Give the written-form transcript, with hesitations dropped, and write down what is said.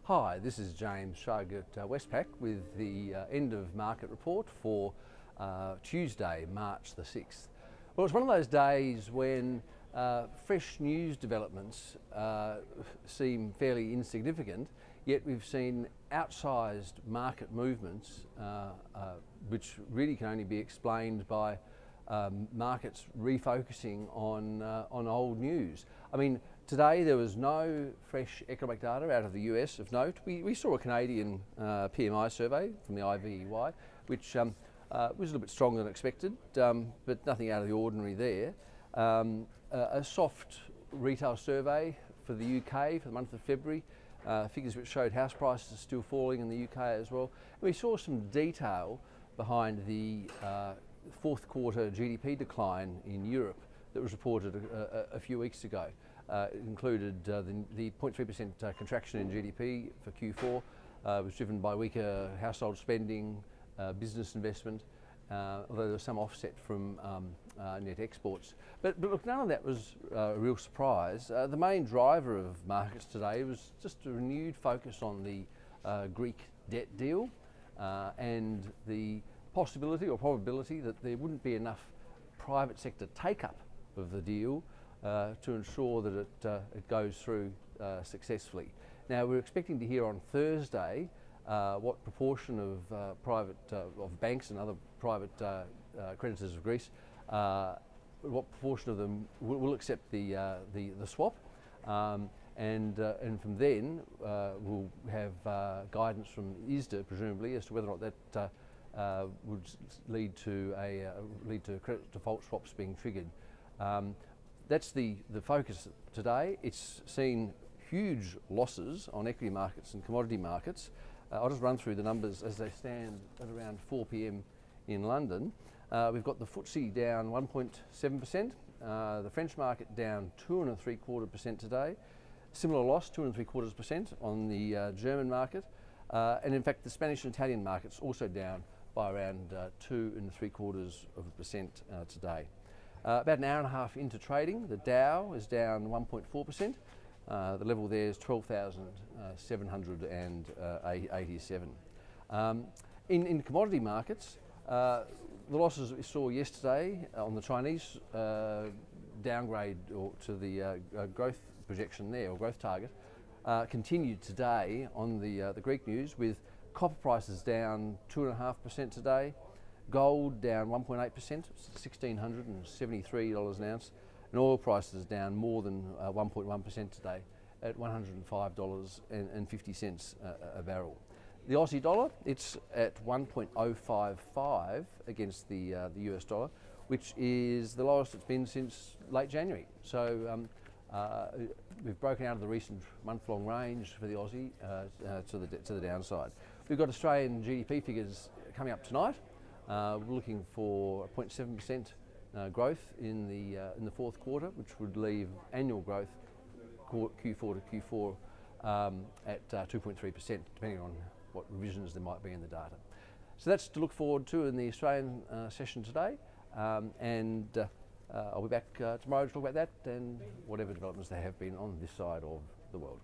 Hi, this is James Shug at Westpac with the end of market report for Tuesday, March the 6th. Well, it's one of those days when fresh news developments seem fairly insignificant, yet we've seen outsized market movements which really can only be explained by markets refocusing on old news. I mean, today there was no fresh economic data out of the US of note. We saw a Canadian PMI survey from the IVY, which was a little bit stronger than expected, but nothing out of the ordinary there. A soft retail survey for the UK for the month of February, figures which showed house prices still falling in the UK as well. And we saw some detail behind the fourth quarter GDP decline in Europe that was reported a few weeks ago. It included the 0.3% contraction in GDP for Q4, was driven by weaker household spending, business investment, although there was some offset from net exports. But look, none of that was a real surprise. The main driver of markets today was just a renewed focus on the Greek debt deal and the possibility or probability that there wouldn't be enough private sector take-up of the deal to ensure that it goes through successfully. Now, we're expecting to hear on Thursday what proportion of banks and other private creditors of Greece, what proportion of them will accept the swap, and from then we'll have guidance from ISDA presumably as to whether or not that would lead to credit default swaps being triggered. That's the focus today. It's seen huge losses on equity markets and commodity markets. I'll just run through the numbers as they stand at around 4 p.m. in London. We've got the FTSE down 1.7%, the French market down 2.75% today, similar loss, 2.75% on the German market, and in fact the Spanish and Italian markets also down by around 2.75% today. About an hour and a half into trading, the Dow is down 1.4%. The level there is 12,787. In commodity markets, the losses that we saw yesterday on the Chinese downgrade to the growth projection there, or growth target, continued today on the Greek news, with copper prices down 2.5% today, gold down 1.8%, $1,673 an ounce, and oil prices down more than 1.1% today at $105.50 a barrel. The Aussie dollar, it's at 1.055 against the US dollar, which is the lowest it's been since late January. So we've broken out of the recent month-long range for the Aussie to the downside. We've got Australian GDP figures coming up tonight. We're looking for a 0.7% growth in the fourth quarter, which would leave annual growth Q4 to Q4 at 2.3%, depending on what revisions there might be in the data. So that's to look forward to in the Australian session today, and I'll be back tomorrow to talk about that and whatever developments there have been on this side of the world.